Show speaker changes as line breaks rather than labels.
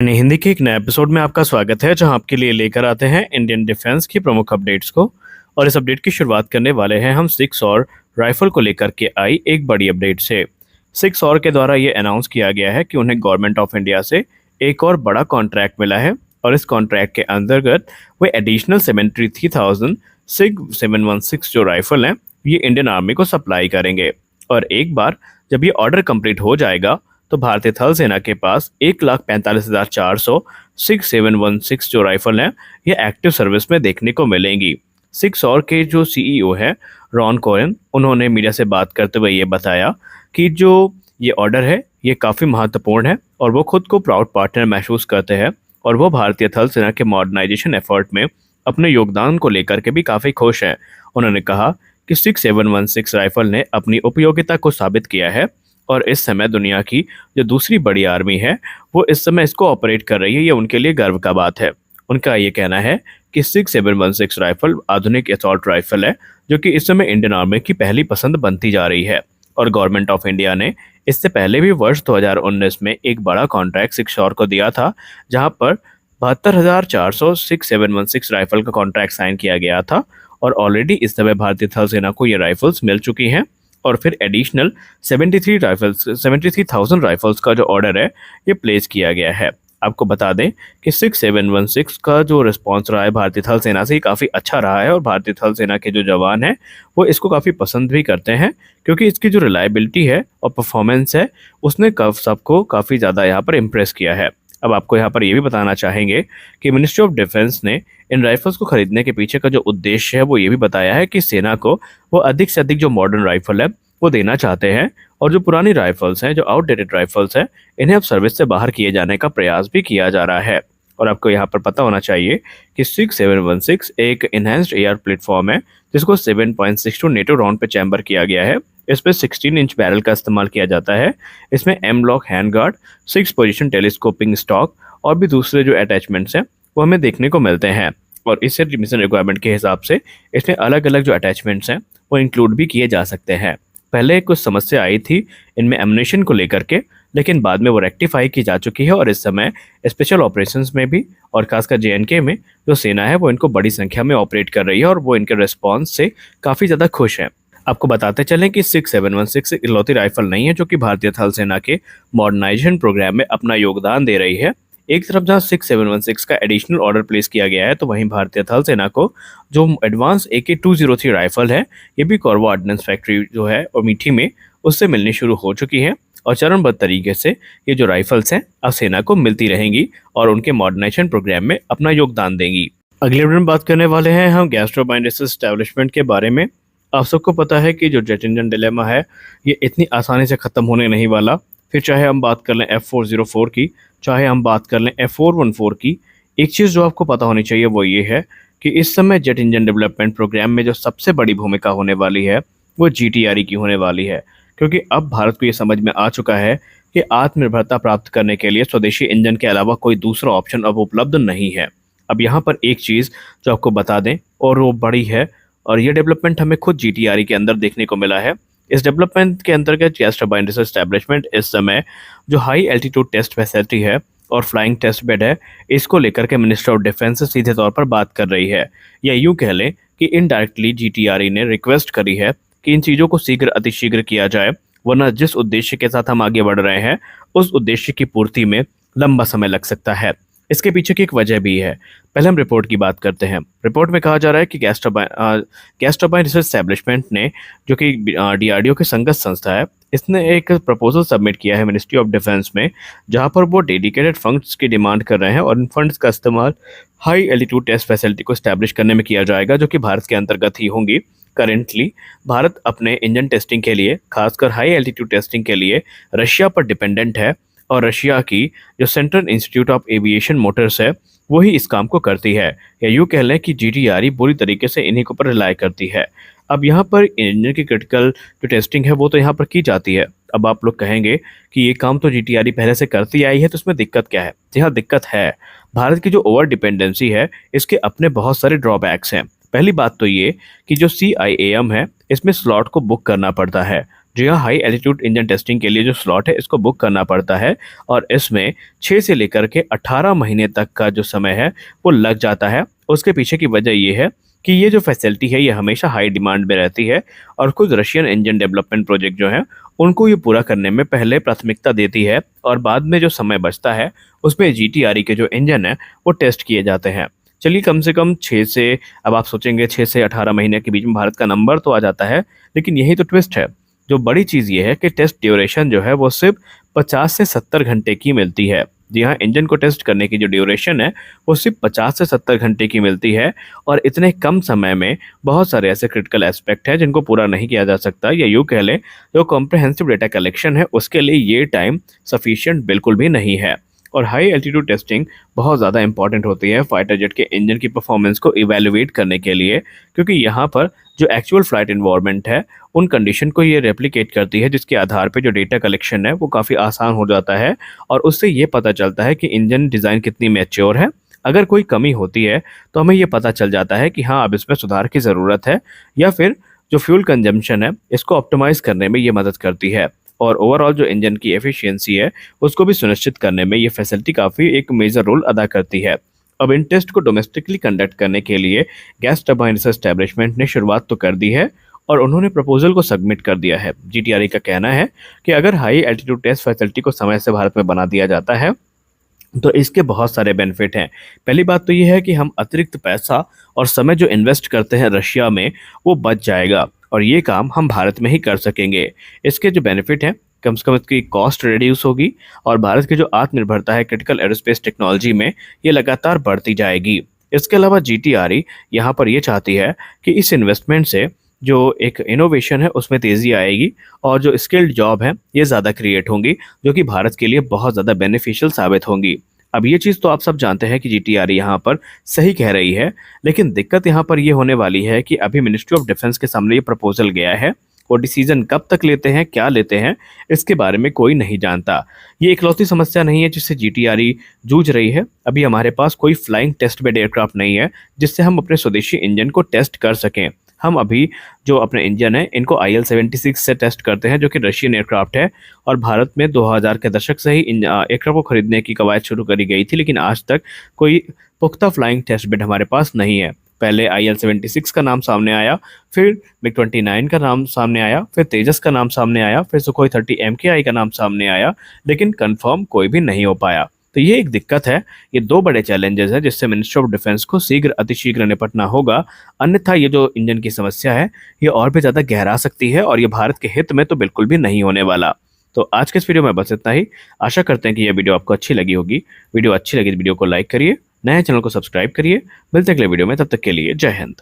हिंदी के एक नए एपिसोड में आपका स्वागत है, जहां आपके लिए लेकर आते हैं इंडियन डिफेंस की प्रमुख अपडेट्स को। और इस अपडेट की शुरुआत करने वाले हैं हम सिक्स और राइफल को लेकर के आई एक बड़ी अपडेट से। सिक्स और के द्वारा ये अनाउंस किया गया है कि उन्हें गवर्नमेंट ऑफ इंडिया से एक और बड़ा कॉन्ट्रैक्ट मिला है और इस कॉन्ट्रैक्ट के अंतर्गत वे एडिशनल 73,000 सिग 716 जो राइफल हैं ये इंडियन आर्मी को सप्लाई करेंगे। और एक बार जब ये ऑर्डर कंप्लीट हो जाएगा तो भारतीय थल सेना के पास 1,45,400 6716 जो राइफल हैं ये एक्टिव सर्विस में देखने को मिलेंगी। सिक्स और के जो सीईओ हैं रॉन कोहेन, उन्होंने मीडिया से बात करते हुए ये बताया कि जो ये ऑर्डर है ये काफ़ी महत्वपूर्ण है और वो खुद को प्राउड पार्टनर महसूस करते हैं और वो भारतीय थल सेना के मॉडर्नाइजेशन एफर्ट में अपने योगदान को लेकर के भी काफ़ी खुश हैं। उन्होंने कहा कि 6716 राइफल ने अपनी उपयोगिता को साबित किया है और इस समय दुनिया की जो दूसरी बड़ी आर्मी है वो इस समय इसको ऑपरेट कर रही है, ये उनके लिए गर्व का बात है। उनका ये कहना है कि 6716 राइफल आधुनिक असॉल्ट राइफल है जो कि इस समय इंडियन आर्मी की पहली पसंद बनती जा रही है। और गवर्नमेंट ऑफ इंडिया ने इससे पहले भी वर्ष 2019 में एक बड़ा कॉन्ट्रैक्ट सिक्स और को दिया था, जहां पर 72,400 6716 राइफल का कॉन्ट्रैक्ट साइन किया गया था और ऑलरेडी इस समय भारतीय थल सेना को ये राइफल्स मिल चुकी हैं। और फिर एडिशनल 73,000 राइफल्स का जो ऑर्डर है ये प्लेस किया गया है। आपको बता दें कि 6716 का जो रिस्पांस रहा है भारतीय थल सेना से काफ़ी अच्छा रहा है और भारतीय थल सेना के जो जवान हैं वो इसको काफ़ी पसंद भी करते हैं, क्योंकि इसकी जो रिलायबिलिटी है और परफॉर्मेंस है उसने सबको काफ़ी ज़्यादा यहाँ पर इम्प्रेस किया है। अब आपको यहाँ पर ये भी बताना चाहेंगे कि मिनिस्ट्री ऑफ डिफेंस ने इन राइफल्स को खरीदने के पीछे का जो उद्देश्य है वो ये भी बताया है कि सेना को वो अधिक से अधिक जो मॉडर्न राइफल है वो देना चाहते हैं और जो पुरानी राइफल्स हैं, जो आउटडेटेड राइफल्स हैं, इन्हें अब सर्विस से बाहर किए जाने का प्रयास भी किया जा रहा है। और आपको यहाँ पर पता होना चाहिए कि 6716 एक इनहेंस्ड एआर प्लेटफॉर्म है जिसको 7.62 नेटो राउंड पे चैम्बर किया गया है। इस पर 16 इंच बैरल का इस्तेमाल किया जाता है। इसमें M lock hand guard, 6 position telescoping stock और भी दूसरे जो अटैचमेंट्स हैं वो हमें देखने को मिलते हैं। और इससे मिशन रिक्वायरमेंट के हिसाब से इसमें अलग अलग जो अटैचमेंट्स हैं वो इंक्लूड भी किए जा सकते हैं। पहले कुछ समस्या आई थी इनमें एमुनेशन को लेकर के, लेकिन बाद में वो रेक्टिफाई की जा चुकी है और इस समय स्पेशल ऑपरेशंस में भी और खासकर जेएनके में जो सेना है वो इनको बड़ी संख्या में ऑपरेट कर रही है और वो इनके रिस्पॉन्स से काफ़ी ज़्यादा खुश है। आपको बताते चलें कि 6716 इकलौती राइफल नहीं है जो कि भारतीय थल सेना के मॉडर्नाइजेशन प्रोग्राम में अपना योगदान दे रही है। एक तरफ जहां 6716 का एडिशनल ऑर्डर प्लेस किया गया है तो वहीं भारतीय थल सेना को जो एडवांस AK203 राइफल है ये भी कॉर्बा ऑर्डिनेंस फैक्ट्री जो है और मीठी में उससे मिलनी शुरू हो चुकी है और चरणबद्ध तरीके से ये जो राइफल्स हैं अब सेना को मिलती रहेंगी और उनके मॉडर्नाइजेशन प्रोग्राम में अपना योगदान देंगी। अगले वीडियो में बात करने वाले हैं हम गैस टरबाइन एस्टेब्लिशमेंट के बारे में। आप सबको पता है कि जो जेट इंजन डिलेमा है ये इतनी आसानी से ख़त्म होने नहीं वाला। फिर चाहे हम बात कर लें F404 की, चाहे हम बात कर लें F414 की, एक चीज़ जो आपको पता होनी चाहिए वो ये है कि इस समय जेट इंजन डेवलपमेंट प्रोग्राम में जो सबसे बड़ी भूमिका होने वाली है वो GTRE की होने वाली है, क्योंकि अब भारत को ये समझ में आ चुका है कि आत्मनिर्भरता प्राप्त करने के लिए स्वदेशी इंजन के अलावा कोई दूसरा ऑप्शन अब उपलब्ध नहीं है। अब यहाँ पर एक चीज़ जो आपको बता दें और वो बड़ी है और ये डेवलपमेंट हमें खुद GTRE के अंदर देखने को मिला है। इस डेवलपमेंट के अंतर्गत गैस टरबाइन रिसर्च एस्टेब्लिशमेंट इस समय जो हाई एल्टीट्यूड टेस्ट फैसिलिटी है और फ्लाइंग टेस्ट बेड है इसको लेकर के मिनिस्टर ऑफ डिफेंस से सीधे तौर पर बात कर रही है, या यूँ कह लें कि इनडायरेक्टली GTRE ने रिक्वेस्ट करी है कि इन चीज़ों को शीघ्र अतिशीघ्र किया जाए, वरना जिस उद्देश्य के साथ हम आगे बढ़ रहे हैं उस उद्देश्य की पूर्ति में लंबा समय लग सकता है। इसके पीछे की एक वजह भी है। पहले हम रिपोर्ट की बात करते हैं। रिपोर्ट में कहा जा रहा है कि गैस टरबाइन रिसर्च एस्टेब्लिशमेंट ने, जो कि DRDO की संगत संस्था है, इसने एक प्रपोजल सबमिट किया है मिनिस्ट्री ऑफ डिफेंस में, जहां पर वो डेडिकेटेड फंड्स की डिमांड कर रहे हैं और इन फंड्स का इस्तेमाल हाई एल्टीट्यूड टेस्ट फैसिलिटी को स्टैब्लिश करने में किया जाएगा, जो कि भारत के अंतर्गत ही होंगी। करेंटली भारत अपने इंजन टेस्टिंग के लिए, खासकर हाई एल्टीट्यूड टेस्टिंग के लिए रशिया पर डिपेंडेंट है और रशिया की जो central institute of aviation Motors है वही इस काम को करती है, या यूँ कह लें कि GTRE बुरी तरीके से इन्हीं के ऊपर रिलाय करती है। अब यहाँ पर इंजन की क्रिटिकल जो टेस्टिंग है वो तो यहाँ पर की जाती है। अब आप लोग कहेंगे कि ये काम तो GTRE पहले से करती आई है तो उसमें दिक्कत क्या है। जी हाँ, दिक्कत है। भारत की जो ओवर डिपेंडेंसी है इसके अपने बहुत सारे ड्रॉबैक्स हैं। पहली बात तो ये कि जो CIAM है इसमें स्लॉट को बुक करना पड़ता है, जी हाँ, हाई एल्टीट्यूड इंजन टेस्टिंग के लिए जो स्लॉट है इसको बुक करना पड़ता है और इसमें 6 से लेकर के 18 महीने तक का जो समय है वो लग जाता है। उसके पीछे की वजह ये है कि ये जो फैसिलिटी है ये हमेशा हाई डिमांड में रहती है और खुद रशियन इंजन डेवलपमेंट प्रोजेक्ट जो हैं उनको ये पूरा करने में पहले प्राथमिकता देती है और बाद में जो समय बचता है उसमें जीटीआरई के जो इंजन है वो टेस्ट किए जाते हैं। चलिए कम से कम 6 से, अब आप सोचेंगे 6 से 18 महीने के बीच में भारत का नंबर तो आ जाता है, लेकिन यही तो ट्विस्ट है। जो बड़ी चीज़ ये है कि टेस्ट ड्यूरेशन जो है वो सिर्फ 50 से 70 घंटे की मिलती है। जी हाँ, इंजन को टेस्ट करने की जो ड्यूरेशन है वो सिर्फ 50 से 70 घंटे की मिलती है और इतने कम समय में बहुत सारे ऐसे क्रिटिकल एस्पेक्ट हैं जिनको पूरा नहीं किया जा सकता, या यूँ कह लें जो कॉम्प्रहेंसिव डेटा कलेक्शन है उसके लिए ये टाइम सफिशिएंट बिल्कुल भी नहीं है। और हाई एल्टीट्यूड टेस्टिंग बहुत ज़्यादा इंपॉर्टेंट होती है फाइटर जेट के इंजन की परफॉर्मेंस को इवेलुएट करने के लिए, क्योंकि यहाँ पर जो एक्चुअल फ्लाइट इन्वायरमेंट है उन कंडीशन को ये रेप्लिकेट करती है, जिसके आधार पे जो डेटा कलेक्शन है वो काफ़ी आसान हो जाता है और उससे ये पता चलता है कि इंजन डिज़ाइन कितनी मैच्योर है। अगर कोई कमी होती है तो हमें ये पता चल जाता है कि हाँ अब इसमें सुधार की ज़रूरत है, या फिर जो फ्यूल कंजम्पशन है इसको ऑप्टिमाइज़ करने में ये मदद करती है। और ओवरऑल जो इंजन की एफिशिएंसी है उसको भी सुनिश्चित करने में ये फैसिलिटी काफ़ी एक मेजर रोल अदा करती है। अब इन टेस्ट को डोमेस्टिकली कंडक्ट करने के लिए गैस टरबाइन रिसर्च एस्टैब्लिशमेंट ने शुरुआत तो कर दी है और उन्होंने प्रपोजल को सबमिट कर दिया है। जीटीआरई का कहना है कि अगर हाई एल्टीट्यूड टेस्ट फैसिलिटी को समय से भारत में बना दिया जाता है तो इसके बहुत सारे बेनिफिट हैं। पहली बात तो ये है कि हम अतिरिक्त पैसा और समय जो इन्वेस्ट करते हैं रशिया में वो बच जाएगा और ये काम हम भारत में ही कर सकेंगे। इसके जो बेनिफिट हैं, कम से कम इसकी कॉस्ट रिड्यूस होगी और भारत की जो आत्मनिर्भरता है क्रिटिकल एरोस्पेस टेक्नोलॉजी में ये लगातार बढ़ती जाएगी। इसके अलावा जीटीआरई यहाँ पर ये चाहती है कि इस इन्वेस्टमेंट से जो एक इनोवेशन है उसमें तेज़ी आएगी और जो स्किल्ड जॉब है ये ज़्यादा क्रिएट होंगी, जो कि भारत के लिए बहुत ज़्यादा बेनिफिशियल साबित होंगी। अब ये चीज़ तो आप सब जानते हैं कि जीटीआरई यहाँ पर सही कह रही है, लेकिन दिक्कत यहाँ पर ये होने वाली है कि अभी मिनिस्ट्री ऑफ डिफेंस के सामने ये प्रपोजल गया है और डिसीजन कब तक लेते हैं, क्या लेते हैं, इसके बारे में कोई नहीं जानता। ये इकलौती समस्या नहीं है जिससे जीटीआरई जूझ रही है। अभी हमारे पास कोई फ्लाइंग टेस्ट बेड एयरक्राफ्ट नहीं है जिससे हम अपने स्वदेशी इंजन को टेस्ट कर सकें। हम अभी जो अपने इंजन है इनको IL-76 से टेस्ट करते हैं जो कि रशियन एयरक्राफ्ट है और भारत में 2000 के दशक से ही इन एयरक्राफ्ट को खरीदने की कवायद शुरू करी गई थी, लेकिन आज तक कोई पुख्ता फ्लाइंग टेस्ट बेड हमारे पास नहीं है। पहले IL-76 का नाम सामने आया, फिर MiG-29 का नाम सामने आया, फिर तेजस का नाम सामने आया, फिर सुखोई 30 MKI का नाम सामने आया, लेकिन कंफर्म कोई भी नहीं हो पाया। तो ये एक दिक्कत है। ये दो बड़े चैलेंजेस हैं जिससे मिनिस्ट्री ऑफ डिफेंस को अतिशीघ्र निपटना होगा, अन्यथा ये जो इंजन की समस्या है ये और भी ज़्यादा गहरा सकती है और ये भारत के हित में तो बिल्कुल भी नहीं होने वाला। तो आज के इस वीडियो में बस इतना ही। आशा करते हैं कि यह वीडियो आपको अच्छी लगी होगी। वीडियो अच्छी लगी तो वीडियो को लाइक करिए, नए चैनल को सब्सक्राइब करिए। मिलते हैं अगले वीडियो में, तब तक के लिए जय हिंद।